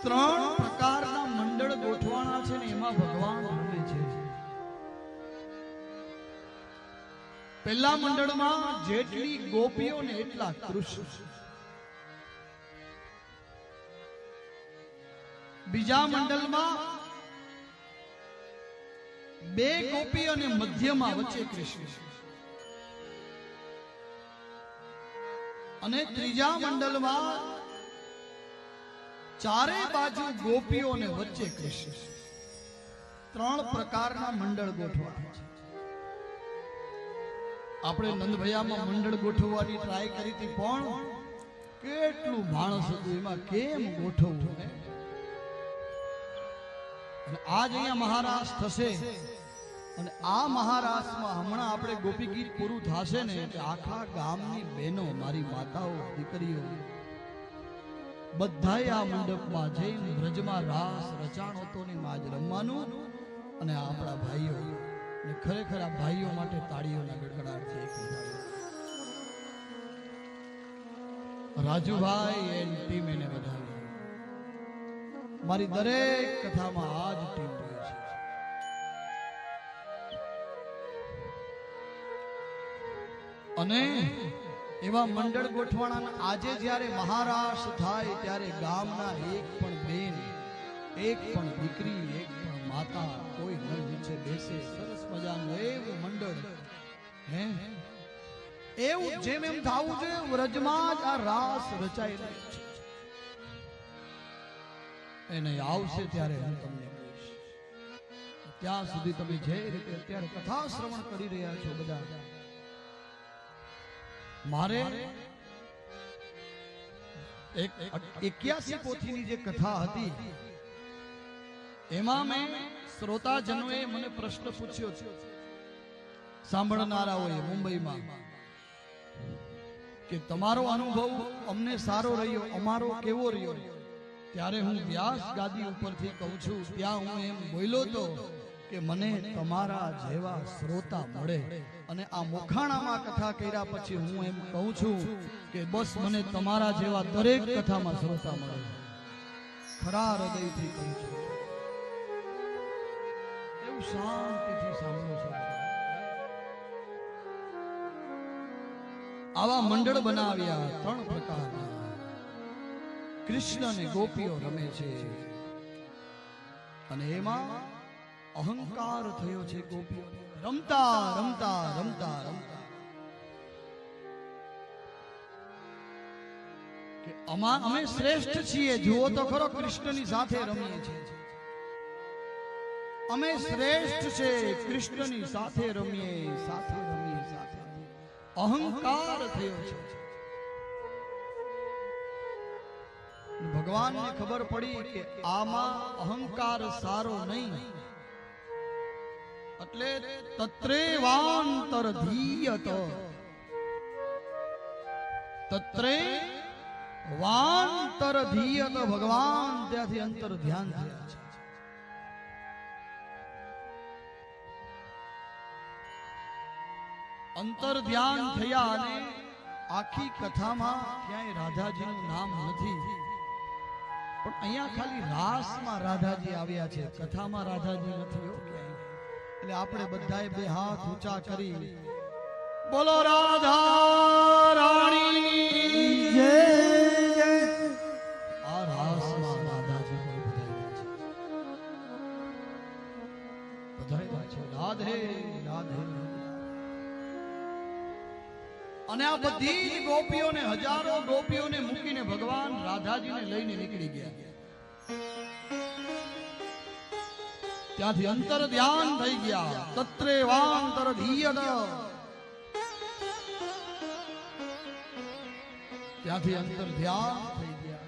ત્રણ પ્રકારના મંડળ ગોઠવાના છે ને એમાં ભગવાન રમે છે. પહેલા મંડળમાં જેટલી ગોપીઓ ને એટલા કૃષ્ણ. બીજા મંડળમાં બે ગોપી અને મધ્યમાં વચ્ચે કૃષ્ણ. અને ત્રીજા મંડળમાં ચારે બાજુ ગોપીઓ અને વચ્ચે કૃષ્ણ. ત્રણ પ્રકારના મંડળ ગોઠવાના છે. આપણે નંદભૈયામાં મંડળ ગોઠવવાની ટ્રાય કરી હતી, પણ કેટલું માણસ હતું, એમાં કેમ ગોઠવવું. અને આજ અહીંયા મહારાસ થશે, અને આ મહારાસમાં હમણાં આપણે ગોપી ગીત પૂરું થશે ને એટલે આખા ગામની બહેનો, મારી માતાઓ, દીકરીઓ બધાય આ મંડપમાં જઈને બ્રજમાં રાસ રચાણ હતો ને આજ રમવાનું. અને આપણા ભાઈઓ, ને ખરેખર આ ભાઈઓ માટે તાળીઓના ગડગડાટ છે. રાજુભાઈ એન્ડ ટીમ એને વધાવી. મારી દરેક કથામાં આ જ ટીમ હોય છે. અને એવા મંડળ ગોઠવાના. આજે જ્યારે મહારાસ થાય ત્યારે ગામના એક પણ બેન, એક પણ દીકરી, એક પણ માતા કોઈ ન નીચે બેસે. સરસ મજાનું એવું મંડળ, હે એવું જેમ એમ થવું જોઈએ વ્રજમાં જ આ રાસ રચાઈ રહ્યો છે. એને આવશે ત્યારે હું તમને કહીશ. ત્યાં સુધી તમે જે રીતે અત્યારે કથા શ્રવણ કરી રહ્યા છો બધા, મારે 81 પોથીની જે કથા હતી એમાં મેં શ્રોતાજનોએ મને પ્રશ્ન પૂછ્યો છે, સાંભળનારાઓએ મુંબઈમાં, કે તમારો અનુભવ અમને સારો રહ્યો, અમારો કેવો રહ્યો. ત્યારે હું વ્યાસ ગાદી ઉપરથી કહું છું, ત્યાં હું એમ બોલ્યો તો કે મને તમારા જેવા શ્રોતા મળે. અને આ મોખાણામાં કથા કર્યા પછી હું એમ કહું છું કે બસ મને તમારા જેવા દરેક કથામાં શ્રોતા મળે. ખરા હૃદયથી કહું છું, એવું શાંતિથી સાંભળો છો. આવા મંડળ બનાવ્યા ત્રણ પ્રકારના. કૃષ્ણ અને ગોપીઓ રમે છે, અને એમાં અહંકાર થયો છે ગોપીઓ. રમતા રમતા રમતા રમતા કે અમે શ્રેષ્ઠ છીએ. જુઓ તો ખરો, કૃષ્ણની સાથે રમીએ છીએ. અમે શ્રેષ્ઠ છે, કૃષ્ણની સાથે રમીએ, સાથે રમીએ, સાથે. અહંકાર થયો છે. ભગવાનને ખબર પડી કે આમાં અહંકાર સારો નહીં, એટલે તત્રેવાંતર ધીયત, તત્રેવાંતર ધીયત. ભગવાન ત્યાંથી અંતર ધ્યાન થયા છે. અંતર ધ્યાન થયા, અને આખી કથામાં ક્યાંય રાધાજીનું નામ નથી, પણ અહીંયા ખાલી રાસમાં રાધાજી આવ્યા છે, કથામાં રાધાજી નથી હો ક્યાંય. એટલે આપણે બધાએ બે હાથ ઊંચા કરી બોલો રાધા રાણી જય. આ રાસમાં રાધાજી બધાય છે. રાધે રાધે. અને આ બધી ગોપીઓને, હજારો ગોપીઓને મૂકીને ભગવાન રાધાજીને લઈને નીકળી ગયા. ત્યાંથી અંતર ધ્યાન થઈ ગયા. તત્રેવાંતર ધીયત. ત્યાંથી અંતર ધ્યાન થઈ ગયા.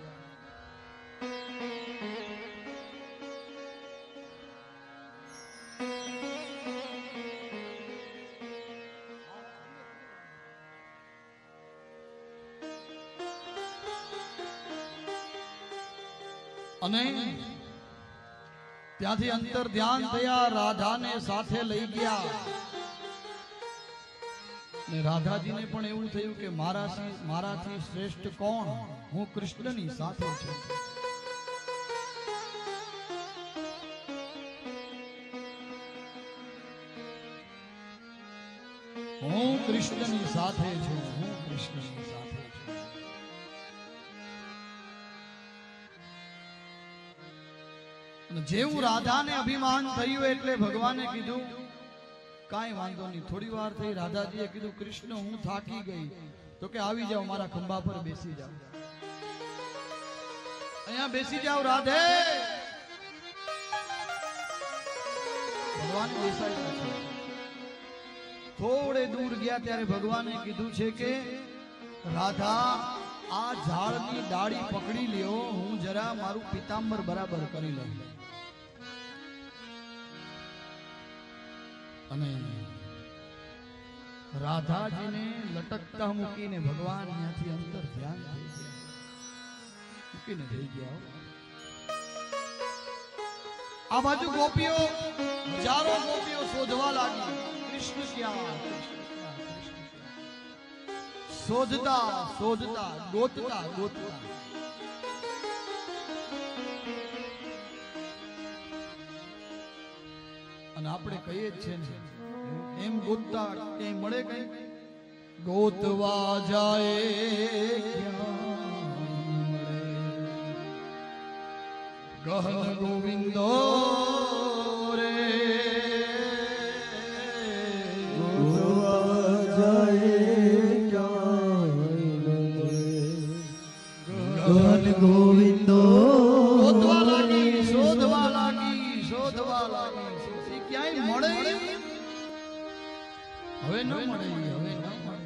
અને ત્યાંથી અંતર ધ્યાન થયા. રાધાને સાથે લઈ ગયા. ને રાધાજીને પણ એવું થયું કે મારાથી શ્રેષ્ઠ કોણ? હું કૃષ્ણની સાથે છું. હું કૃષ્ણની સાથે છું, હું કૃષ્ણની સાથે છું. અને જેવું રાધાને અભિમાન થયું એટલે ભગવાને કીધું કાંઈ વાંધો નહીં. થોડી વાર થઈ રાધાજીએ કીધું કૃષ્ણ હું થાકી ગઈ. તો કે આવી જાઓ, મારા ખંભા પર બેસી જાઓ, અહીંયા બેસી જાઓ રાધે. ભગવાન બેસાડ્યા છે. થોડે દૂર ગયા ત્યારે ભગવાને કીધું છે કે રાધા આ ઝાડની ડાળી પકડી લ્યો, હું જરા મારું પિતાંબર બરાબર કરી લઉં. અને રાધાજીને લટકતા મૂકીને ભગવાન ત્યાંથી અંતર ધ્યાન મૂકીને થઈ ગયા. આ બાજુ ગોપીઓ, હજારો ગોપીઓ શોધવા લાગી, કૃષ્ણ ક્યાં, શોધતા શોધતા, ગોતતા ગોતતા. અને આપણે કહીએ જ છે ને એમ ગોતતા ક્યાંય મળે કઈ? ગોતવા જાય ગહન ગોવિંદો રે, ગોતવા જાય ગહન ગોવિંદો. ગોતવા લાગી, શોધવા લાગી, શોધવા લાગી, ક્યાંય મળે હવે ન મળે, હવે ન મળે.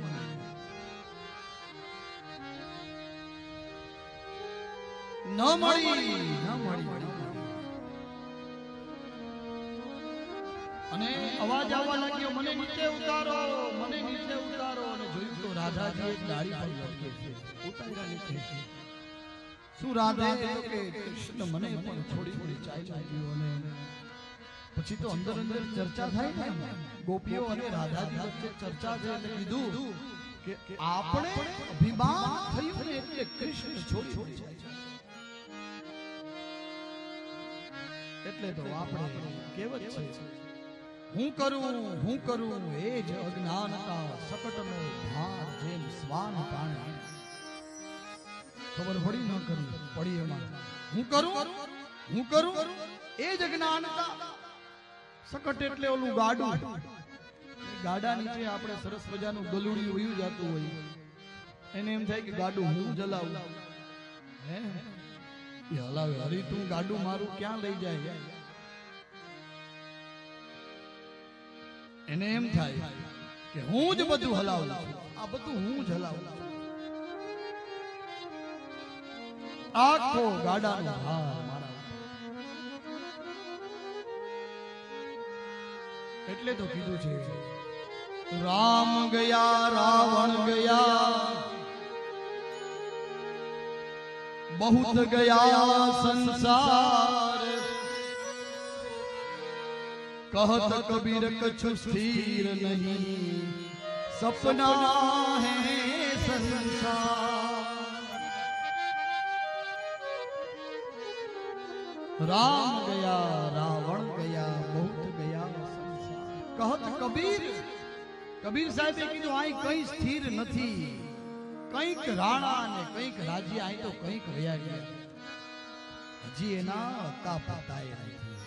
ન મળી, ન મળી. અને અવાજ આવવા લાગ્યો, મને નીચે ઉતારો, મને નીચે ઉતારો. અને જોયું તો રાધાજી એક ડાળી પર લટકે છે, ઉતાર્યા નીચે. શું રાધે? તો કે કૃષ્ણ મને પણ થોડી થોડી ચાલ્યા ગયો. અને પછી તો અંદર અંદર ચર્ચા થાય ને, ગોપીઓ અને રાધાજી વચ્ચે ચર્ચા છે. એટલે કીધું કે આપણે અભિમાન થયું ને એટલે કૃષ્ણ છોડી જાય છે. એટલે તો આપણે કહેવત છે, હું કરું એ જ અજ્ઞાનતા, સકટનો ભાર જેમ શ્વાન કાણે. ખબર પડી ન કરી પડી એમાં. હું કરું એ જ અજ્ઞાનતા. સકટ એટલે ઓલું ગાડું, ગાડા નીચે આપણે સરસ મજાનું ગલુડિયું વયું જતું હોય, એને એમ થાય કે ગાડું હું જલાવું. હે એ હલાવે, હરી તું ગાડું મારું ક્યાં લઈ જાય? એને એમ થાય કે હું જ બધું હલાવું છું, આ બધું હું જ હલાવું છું. આખો ગાડાનો ભાર મારા. એટલે તો કીધું છે રામ ગયા રાવણ ગયા, बहुत गया संसार, कहत कबीर कछु स्थिर नहीं, सपना है संसार। राम गया रावण गया बहुत गया संसार, कहत कबीर कबीर साहेबे कीधुं आई कई स्थिर नहीं, કંઈક રાણા ને કંઈક રાજ્ય આય તો કંઈક રહ્યા ગયા, હજી એના હતા પતાય નથી.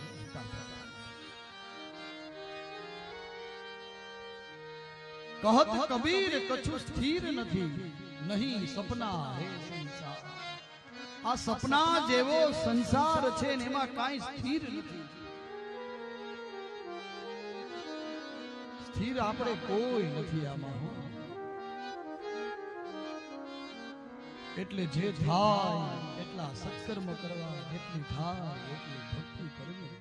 કહત કબીર કછું સ્થિર નથી, નહીં સપના હે સંસાર. આ સપના જેવો સંસાર છે ને એમાં કાંઈ સ્થિર નથી. સ્થિર આપણે કોઈ નથી આમાં. એટલે જે થાય એટલા સત્કર્મ કરવા, જેટલી થાય એટલી ભક્તિ કરવી.